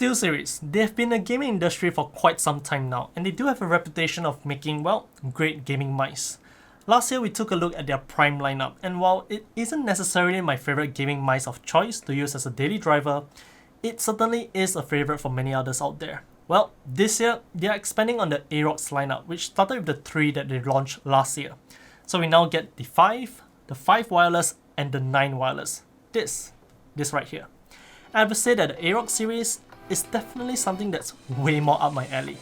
Steelseries, they've been in the gaming industry for quite some time now, and they do have a reputation of making, well, great gaming mice. Last year we took a look at their Prime lineup, and while it isn't necessarily my favorite gaming mice of choice to use as a daily driver, it certainly is a favorite for many others out there. Well, this year, they are expanding on the Aerox lineup, which started with the 3 that they launched last year. So we now get the 5, the 5 wireless, and the 9 wireless. This right here. I would say that the Aerox series is definitely something that's way more up my alley.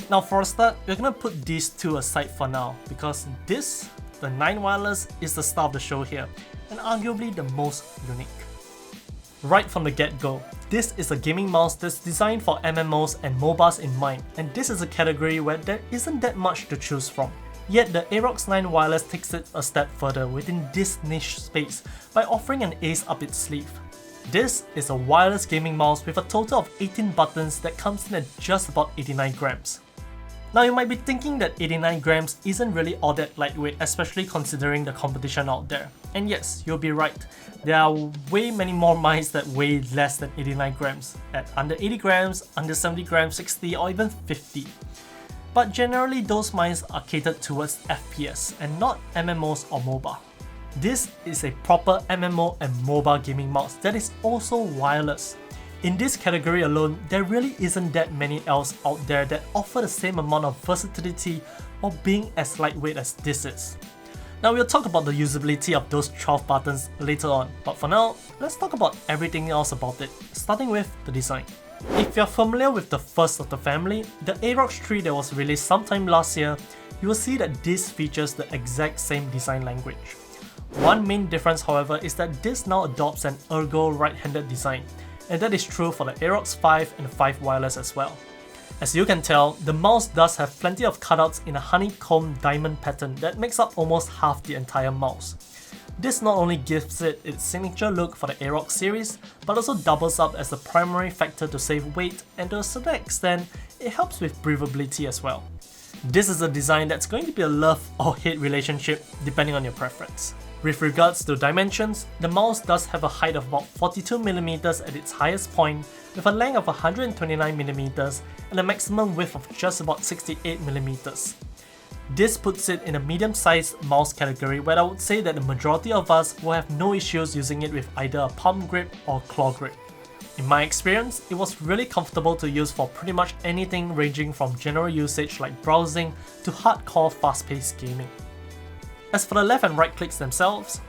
Now for a start, we're gonna put these two aside for now because this, the 9 wireless, is the star of the show here and arguably the most unique. Right from the get-go, this is a gaming mouse that's designed for MMOs and MOBAs in mind, and this is a category where there isn't that much to choose from. Yet the Aerox 9 wireless takes it a step further within this niche space by offering an ace up its sleeve. This is a wireless gaming mouse with a total of 18 buttons that comes in at just about 89 grams. Now you might be thinking that 89 grams isn't really all that lightweight, especially considering the competition out there. And yes, you'll be right. There are way many more mice that weigh less than 89 grams, at under 80 grams, under 70 grams, 60 or even 50. But generally those mice are catered towards FPS and not MMOs or MOBA. This is a proper MMO and MOBA gaming mouse that is also wireless. In this category alone, there really isn't that many else out there that offer the same amount of versatility or being as lightweight as this is. Now we'll talk about the usability of those 12 buttons later on, but for now, let's talk about everything else about it, starting with the design. If you're familiar with the first of the family, the Aerox 3 that was released sometime last year, you will see that this features the exact same design language. One main difference however is that this now adopts an ergo right-handed design, and that is true for the Aerox 5 and the 5 wireless as well. As you can tell, the mouse does have plenty of cutouts in a honeycomb diamond pattern that makes up almost half the entire mouse. This not only gives it its signature look for the Aerox series, but also doubles up as the primary factor to save weight, and to a certain extent, it helps with breathability as well. This is a design that's going to be a love or hate relationship depending on your preference. With regards to dimensions, the mouse does have a height of about 42mm at its highest point, with a length of 129mm and a maximum width of just about 68mm. This puts it in a medium-sized mouse category where I would say that the majority of us will have no issues using it with either a palm grip or claw grip. In my experience, it was really comfortable to use for pretty much anything ranging from general usage like browsing to hardcore fast-paced gaming. As for the left and right clicks themselves,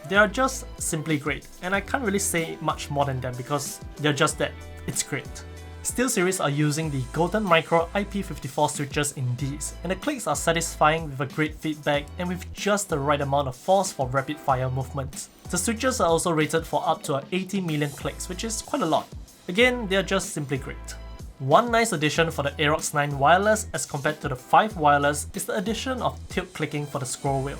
they are just simply great, and I can't really say much more than them because they're just that, it's great. Steelseries are using the Golden Micro IP54 switches in these, and the clicks are satisfying with a great feedback and with just the right amount of force for rapid fire movements. The switches are also rated for up to 80 million clicks, which is quite a lot. Again, they are just simply great. One nice addition for the Aerox 9 wireless as compared to the 5 wireless is the addition of tilt clicking for the scroll wheel.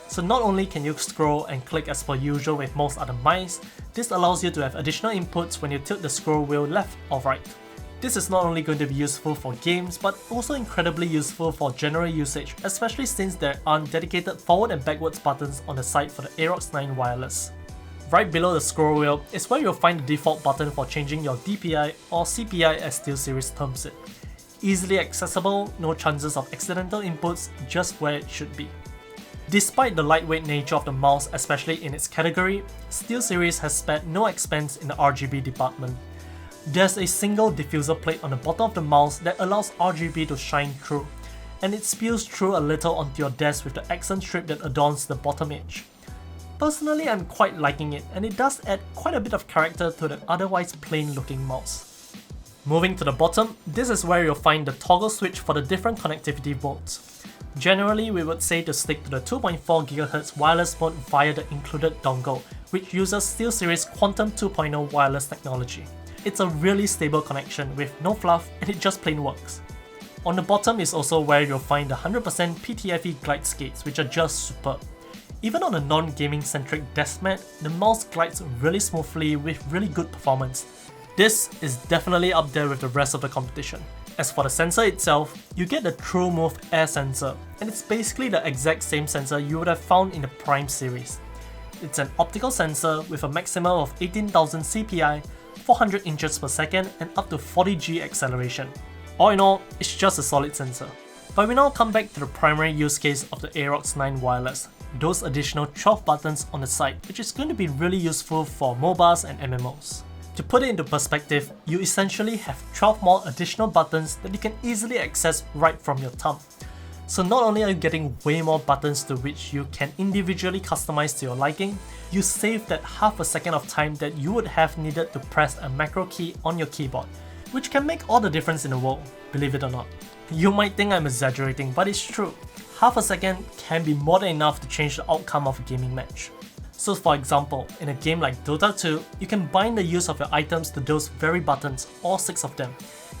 So not only can you scroll and click as per usual with most other mice, this allows you to have additional inputs when you tilt the scroll wheel left or right. This is not only going to be useful for games, but also incredibly useful for general usage, especially since there aren't dedicated forward and backwards buttons on the side for the Aerox 9 wireless. Right below the scroll wheel is where you'll find the default button for changing your DPI or CPI as Steelseries terms it. Easily accessible, no chances of accidental inputs, just where it should be. Despite the lightweight nature of the mouse, especially in its category, Steelseries has spared no expense in the RGB department. There's a single diffuser plate on the bottom of the mouse that allows RGB to shine through, and it spills through a little onto your desk with the accent strip that adorns the bottom edge. Personally, I'm quite liking it, and it does add quite a bit of character to the otherwise plain looking mouse. Moving to the bottom, this is where you'll find the toggle switch for the different connectivity modes. Generally, we would say to stick to the 2.4 GHz wireless mode via the included dongle, which uses SteelSeries Quantum 2.0 wireless technology. It's a really stable connection with no fluff, and it just plain works. On the bottom is also where you'll find the 100% PTFE glide skates, which are just superb. Even on a non-gaming centric desk mat, the mouse glides really smoothly with really good performance. This is definitely up there with the rest of the competition. As for the sensor itself, you get the TrueMove Air sensor, and it's basically the exact same sensor you would have found in the Prime series. It's an optical sensor with a maximum of 18,000 CPI, 400 inches per second, and up to 40G acceleration. All in all, it's just a solid sensor. But we now come back to the primary use case of the Aerox 9 wireless, those additional 12 buttons on the side, which is going to be really useful for MOBAs and MMOs. To put it into perspective, you essentially have 12 more additional buttons that you can easily access right from your thumb. So not only are you getting way more buttons to which you can individually customize to your liking, you save that half a second of time that you would have needed to press a macro key on your keyboard, which can make all the difference in the world, believe it or not. You might think I'm exaggerating, but it's true. Half a second can be more than enough to change the outcome of a gaming match. So for example, in a game like Dota 2, you can bind the use of your items to those very buttons, all 6 of them.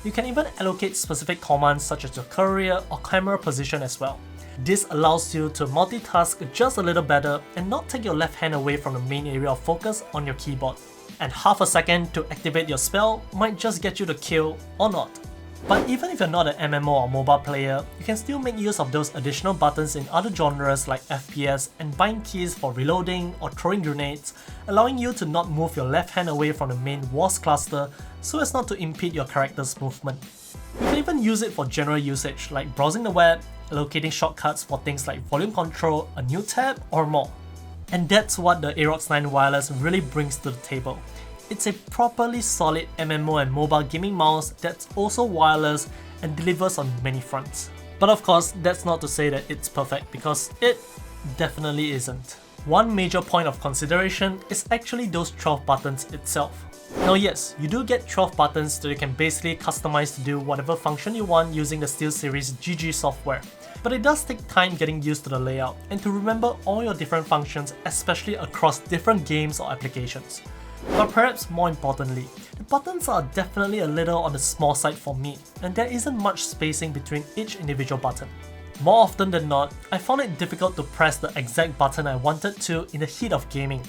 You can even allocate specific commands such as your career or camera position as well. This allows you to multitask just a little better and not take your left hand away from the main area of focus on your keyboard. And half a second to activate your spell might just get you the kill or not. But even if you're not an MMO or MOBA player, you can still make use of those additional buttons in other genres like FPS and bind keys for reloading or throwing grenades, allowing you to not move your left hand away from the main walls cluster so as not to impede your character's movement. You can even use it for general usage like browsing the web, allocating shortcuts for things like volume control, a new tab, or more. And that's what the Aerox 9 wireless really brings to the table. It's a properly solid MMO and MOBA gaming mouse that's also wireless and delivers on many fronts. But of course, that's not to say that it's perfect, because it definitely isn't. One major point of consideration is actually those 12 buttons itself. Now yes, you do get 12 buttons that you can basically customize to do whatever function you want using the Steelseries GG software. But it does take time getting used to the layout and to remember all your different functions, especially across different games or applications. But perhaps more importantly, the buttons are definitely a little on the small side for me, and there isn't much spacing between each individual button. More often than not, I found it difficult to press the exact button I wanted to in the heat of gaming.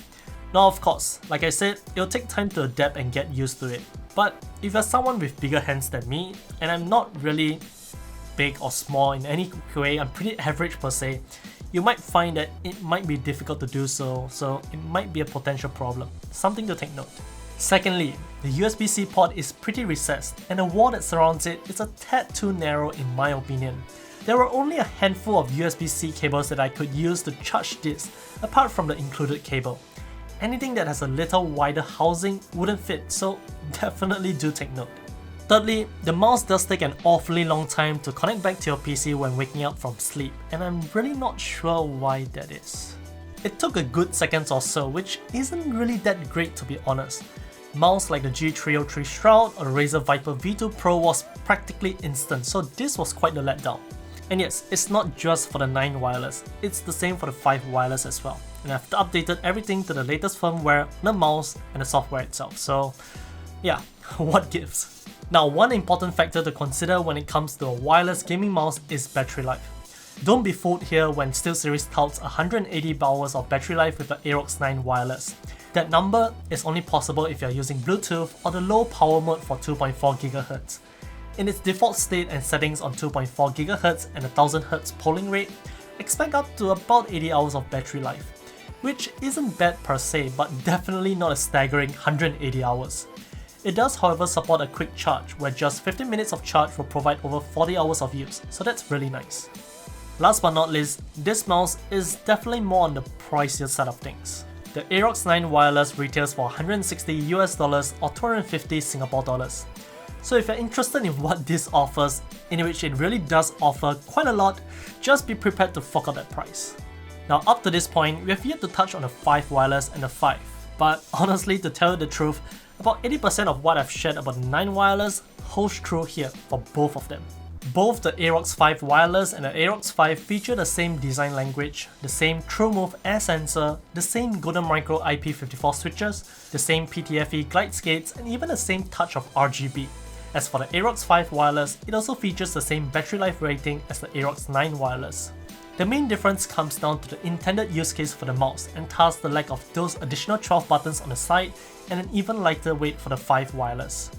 Now of course, like I said, it'll take time to adapt and get used to it. But if you're someone with bigger hands than me, and I'm not really big or small in any way, I'm pretty average per se, you might find that it might be difficult to do so it might be a potential problem, something to take note. Secondly, the USB-C port is pretty recessed, and the wall that surrounds it is a tad too narrow in my opinion. There were only a handful of USB-C cables that I could use to charge this, apart from the included cable. Anything that has a little wider housing wouldn't fit, so definitely do take note. Thirdly, the mouse does take an awfully long time to connect back to your PC when waking up from sleep, and I'm really not sure why that is. It took a good second or so, which isn't really that great to be honest. Mouse like the G303 Shroud or Razer Viper V2 Pro was practically instant, so this was quite a letdown. And yes, it's not just for the 9 wireless, it's the same for the 5 wireless as well. And I've updated everything to the latest firmware, the mouse, and the software itself, so yeah, what gives? Now, one important factor to consider when it comes to a wireless gaming mouse is battery life. Don't be fooled here when Steelseries touts 180 hours of battery life with the Aerox 9 wireless. That number is only possible if you're using Bluetooth or the low power mode for 2.4 GHz. In its default state and settings on 2.4 GHz and 1000 Hz polling rate, expect up to about 80 hours of battery life, which isn't bad per se, but definitely not a staggering 180 hours. It does however support a quick charge, where just 15 minutes of charge will provide over 40 hours of use, so that's really nice. Last but not least, this mouse is definitely more on the pricier side of things. The Aerox 9 wireless retails for $160 US or 250 Singapore dollars. So if you're interested in what this offers, in which it really does offer quite a lot, just be prepared to fork out that price. Now up to this point, we have yet to touch on the 5 wireless and the 5, but honestly, to tell you the truth, about 80% of what I've shared about the 9 wireless holds true here for both of them. Both the Aerox 5 wireless and the Aerox 5 feature the same design language, the same TrueMove Air sensor, the same Golden Micro IP54 switches, the same PTFE glide skates, and even the same touch of RGB. As for the Aerox 5 wireless, it also features the same battery life rating as the Aerox 9 wireless. The main difference comes down to the intended use case for the mouse, and thus the lack of those additional 12 buttons on the side and an even lighter weight for the 5 wireless.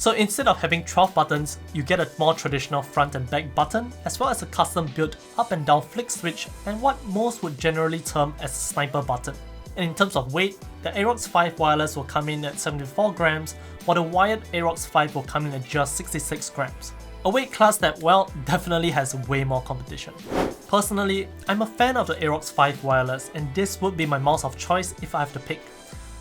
So instead of having 12 buttons, you get a more traditional front and back button, as well as a custom built up and down flick switch and what most would generally term as a sniper button. And in terms of weight, the Aerox 5 wireless will come in at 74 grams, while the wired Aerox 5 will come in at just 66 grams. A weight class that, well, definitely has way more competition. Personally, I'm a fan of the Aerox 5 wireless, and this would be my mouse of choice if I have to pick.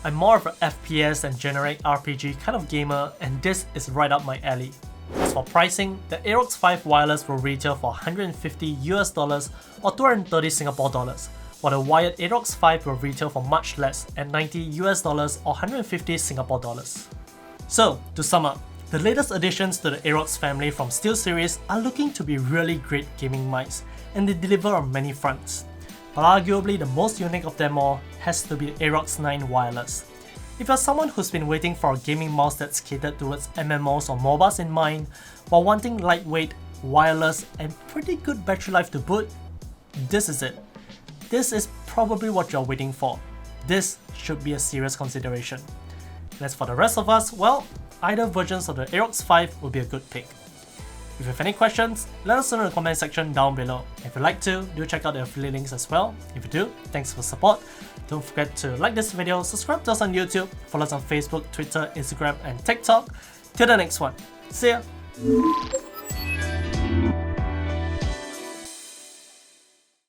I'm more of an FPS and generic RPG kind of gamer, and this is right up my alley. As for pricing, the Aerox 5 wireless will retail for $150 or 230 Singapore dollars, while the wired Aerox 5 will retail for much less at $90 or 150 Singapore dollars. So, to sum up, the latest additions to the Aerox family from Steelseries are looking to be really great gaming mice, and they deliver on many fronts. But arguably the most unique of them all has to be the Aerox 9 wireless. If you're someone who's been waiting for a gaming mouse that's catered towards MMOs or MOBAs in mind, while wanting lightweight, wireless, and pretty good battery life to boot, this is it. This is probably what you're waiting for. This should be a serious consideration. And as for the rest of us, well, either versions of the Aerox 5 will be a good pick. If you have any questions, let us know in the comment section down below. If you'd like to, do check out the affiliate links as well. If you do, thanks for the support. Don't forget to like this video, subscribe to us on YouTube, follow us on Facebook, Twitter, Instagram, and TikTok. Till the next one. See ya!